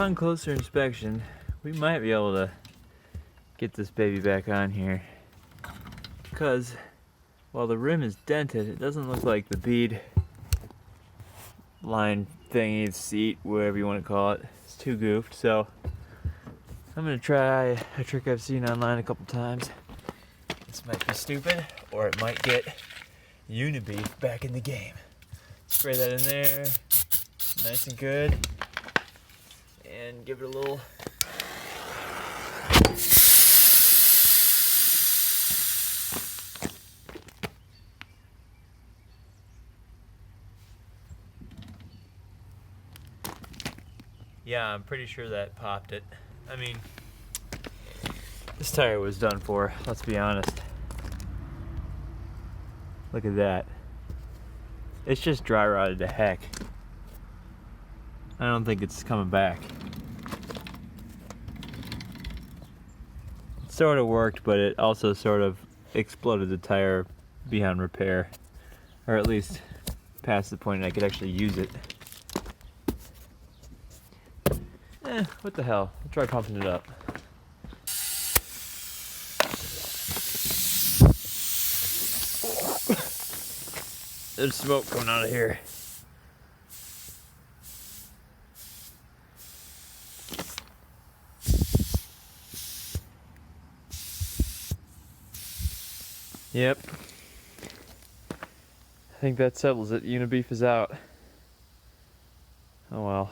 upon closer inspection, we might be able to get this baby back on here. Because while the rim is dented, it doesn't look like the bead line thingy, seat, whatever you want to call it, it's too goofed. So I'm gonna try a trick I've seen online a couple times. This might be stupid, or it might get Unibeef back in the game. Spray that in there, nice and good, and give it a little. Yeah, I'm pretty sure that popped it. I mean, this tire was done for, let's be honest. Look at that. It's just dry rotted to heck. I don't think it's coming back. It sort of worked, but it also sort of exploded the tire beyond repair. Or at least past the point I could actually use it. What the hell? I'll try pumping it up. There's smoke coming out of here. Yep. I think that settles it. Unibeef is out. Oh well.